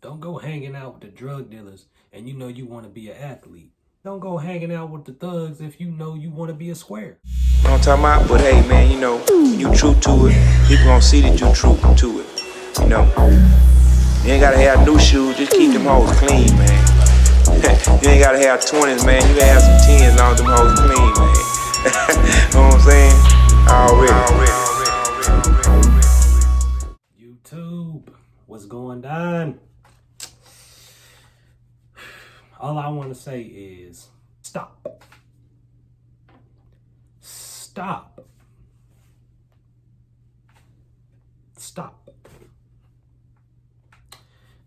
Don't go hanging out with the drug dealers and you know you want to be an athlete. Don't go hanging out with the thugs if you know you want to be a square. You know what I'm talking about? But hey, man, you know, when you true to it, people gonna see that you true to it. You know, you ain't gotta have new shoes, just keep them hoes clean, man. You ain't gotta have 20s, man. You can have some 10s, long as them hoes clean, man. Know what I'm saying? Already. YouTube, what's going on? All I want to say is stop. Stop. Stop.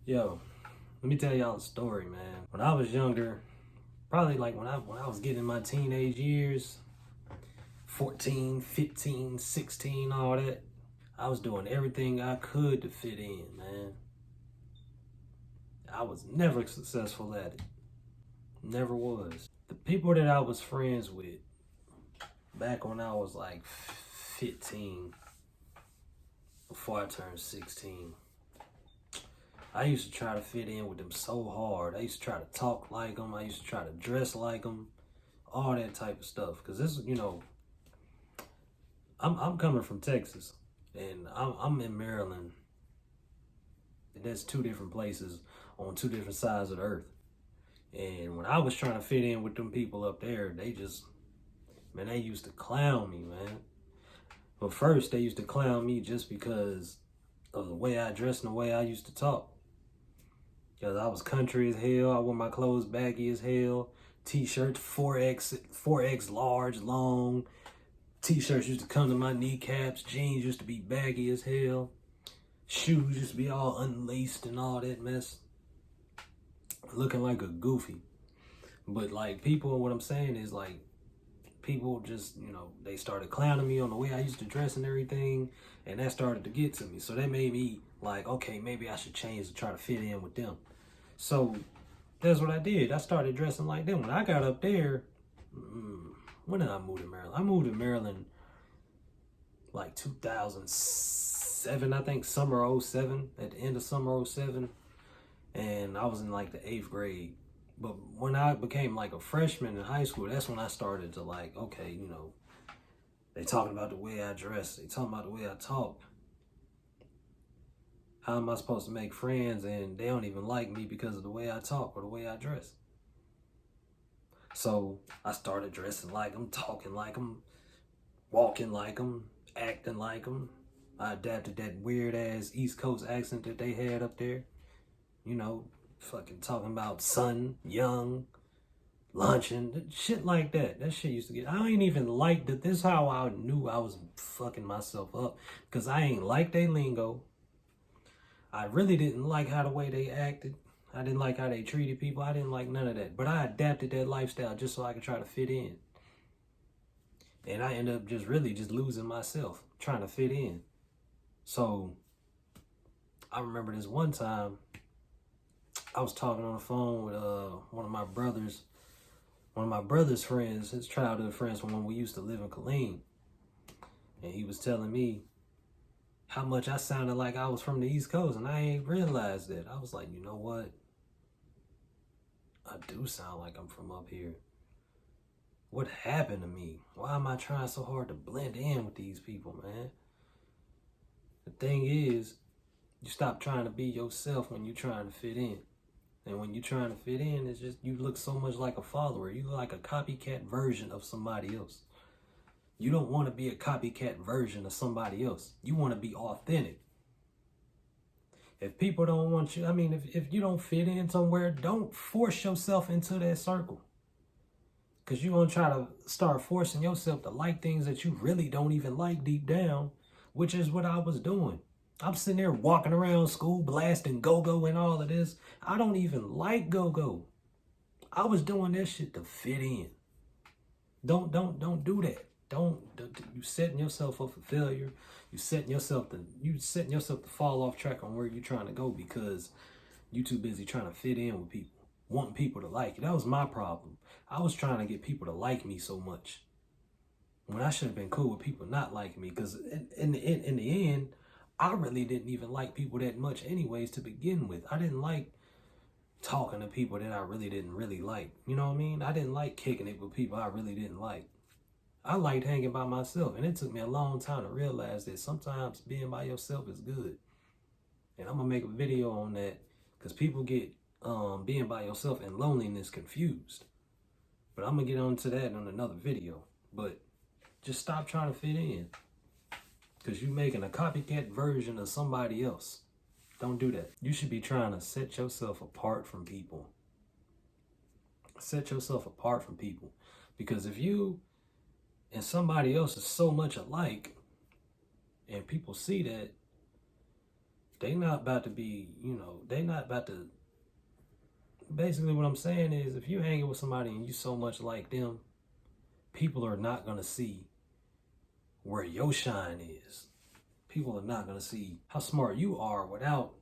Yo, let me tell y'all a story, man. When I was younger, probably like when I was getting my teenage years, 14, 15, 16, all that, I was doing everything I could to fit in, man. I was never successful at it. Never was. The people that I was friends with back when I was like 15, before I turned 16, I used to try to fit in with them so hard. I used to try to talk like them. I used to try to dress like them. All that type of stuff. Because this, you know, I'm coming from Texas. And I'm in Maryland. And that's two different places on two different sides of the earth. And when I was trying to fit in with them people up there, they just, man, they used to clown me, man. But first, they used to clown me just because of the way I dressed and the way I used to talk. Because I was country as hell. I wore my clothes baggy as hell. T-shirts 4X large, long. T-shirts used to come to my kneecaps. Jeans used to be baggy as hell. Shoes used to be all unlaced and all that mess. Looking like a goofy. But like people, what I'm saying is like, people just, you know, they started clowning me on the way I used to dress and everything. And that started to get to me. So that made me like, okay, maybe I should change to try to fit in with them. So that's what I did. I started dressing like them. When I got up there, when did I move to Maryland? I moved to Maryland like 2007, I think, summer 07, at the end of summer 07. And I was in like the 8th grade. But when I became like a freshman in high school, that's when I started to like, okay, you know, they talking about the way I dress. They talking about the way I talk. How am I supposed to make friends and they don't even like me because of the way I talk or the way I dress? So I started dressing like them, talking like them, walking like them, acting like them. I adapted that weird ass East Coast accent that they had up there. You know, fucking talking about sun, young, luncheon, shit like that. That shit used to get, I ain't even like that. This is how I knew I was fucking myself up. Because I ain't like they lingo. I really didn't like how the way they acted. I didn't like how they treated people. I didn't like none of that. But I adapted that lifestyle just so I could try to fit in. And I ended up just really just losing myself trying to fit in. So I remember this one time I was talking on the phone with one of my brother's friends, his childhood friends from when we used to live in Killeen. And he was telling me how much I sounded like I was from the East Coast, and I ain't realized that. I was like, you know what? I do sound like I'm from up here. What happened to me? Why am I trying so hard to blend in with these people, man? The thing is, you stop trying to be yourself when you're trying to fit in. And when you're trying to fit in, it's just, you look so much like a follower. You look like a copycat version of somebody else. You don't want to be a copycat version of somebody else. You want to be authentic. If people don't want you, I mean, if you don't fit in somewhere, don't force yourself into that circle. Because you're going to try to start forcing yourself to like things that you really don't even like deep down, which is what I was doing. I'm sitting there walking around school blasting go-go and all of this. I don't even like go-go. I was doing this shit to fit in. Don't do that. Don't you setting yourself up for failure. You setting yourself to fall off track on where you're trying to go because you too busy trying to fit in with people, wanting people to like you. That was my problem. I was trying to get people to like me so much when I should have been cool with people not liking me, because in the end, I really didn't even like people that much anyways to begin with. I didn't like talking to people that I really didn't really like. You know what I mean? I didn't like kicking it with people I really didn't like. I liked hanging by myself, and it took me a long time to realize that sometimes being by yourself is good. And I'm gonna make a video on that because people get being by yourself and loneliness confused. But I'm gonna get on to that in another video. But just stop trying to fit in, because you're making a copycat version of somebody else. Don't do that. You should be trying to set yourself apart from people. Set yourself apart from people. Because if you and somebody else is so much alike, and people see that, they not about to be, they not about to. Basically what I'm saying is, if you hanging with somebody and you so much like them, people are not going to see where your shine is. People are not going to see how smart you are without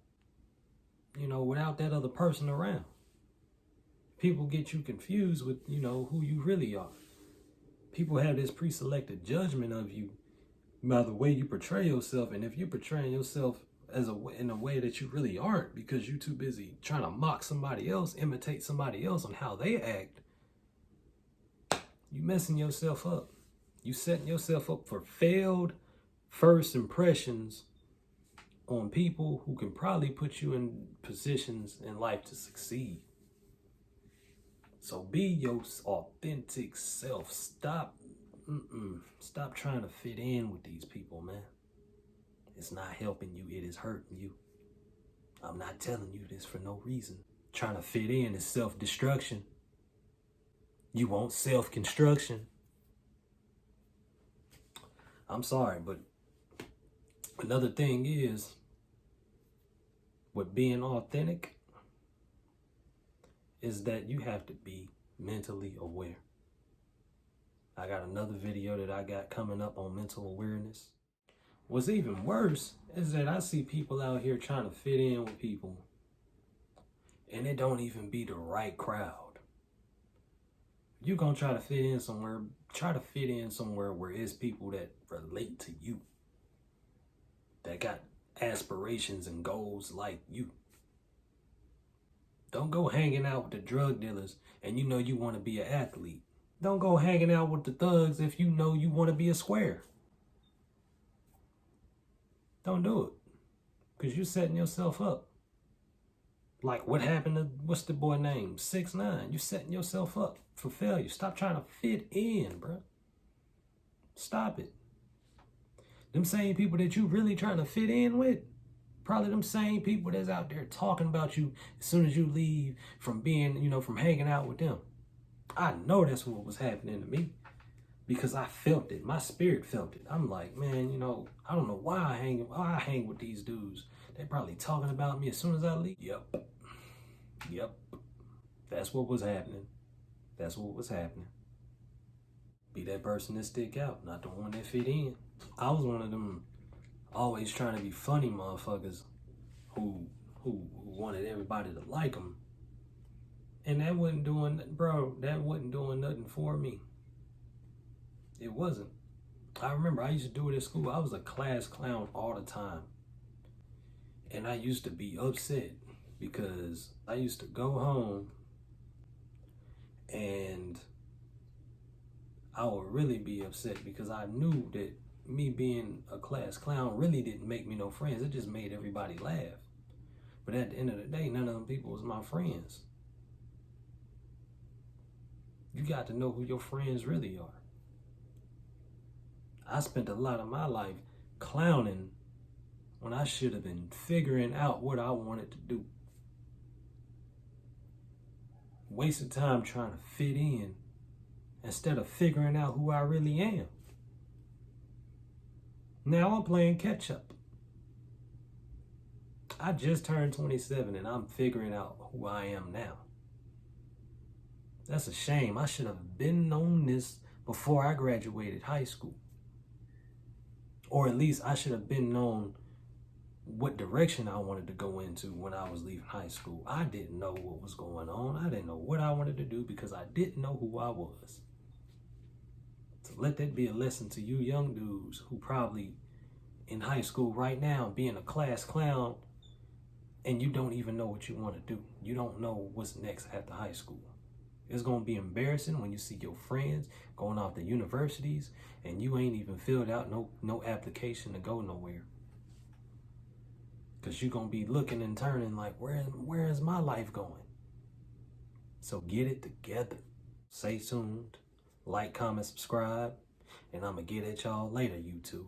that other person around. People get you confused with, who you really are. People have this pre-selected judgment of you by the way you portray yourself. And if you're portraying yourself in a way that you really aren't, because you're too busy trying to mock somebody else, imitate somebody else on how they act, you messing yourself up. You setting yourself up for failed first impressions on people who can probably put you in positions in life to succeed. So be your authentic self. Stop trying to fit in with these people, man. It's not helping you, it is hurting you. I'm not telling you this for no reason. Trying to fit in is self-destruction. You want self-construction. I'm sorry, but another thing is, with being authentic, is that you have to be mentally aware. I got another video that I got coming up on mental awareness. What's even worse is that I see people out here trying to fit in with people, and it don't even be the right crowd. You're gonna try to fit in somewhere, where it's people that relate to you, that got aspirations and goals like you. Don't go hanging out with the drug dealers and you want to be an athlete. Don't go hanging out with the thugs if you know you want to be a square. Don't do it, because you're setting yourself up. Like what happened to, what's the boy name? 6ix9ine. You're setting yourself up for failure. Stop trying to fit in, bro. Stop it. Them same people that you really trying to fit in with, probably them same people that's out there talking about you as soon as you leave from being, from hanging out with them. I know that's what was happening to me, because I felt it. My spirit felt it. I'm like, man, I don't know why I hang with these dudes. They probably talking about me as soon as I leave. Yep. That's what was happening. Be that person that stick out, not the one that fit in. I was one of them always trying to be funny motherfuckers who wanted everybody to like them. And that wasn't doing nothing for me. It wasn't. I remember I used to do it at school. I was a class clown all the time. And I used to be upset because I used to go home and I would really be upset because I knew that me being a class clown really didn't make me no friends. It just made everybody laugh. But at the end of the day, none of them people was my friends. You got to know who your friends really are. I spent a lot of my life clowning when I should have been figuring out what I wanted to do. Wasted time trying to fit in instead of figuring out who I really am. Now I'm playing catch up. I just turned 27 and I'm figuring out who I am now. That's a shame. I should have been on this before I graduated high school. Or at least I should have been known what direction I wanted to go into when I was leaving high school. I didn't know what was going on. I didn't know what I wanted to do because I didn't know who I was. So let that be a lesson to you young dudes who probably in high school right now being a class clown and you don't even know what you want to do. You don't know what's next after high school. It's going to be embarrassing when you see your friends going off to universities and you ain't even filled out no application to go nowhere. Because you're going to be looking and turning like, where is my life going? So get it together. Stay tuned. Like, comment, subscribe. And I'm going to get at y'all later, YouTube.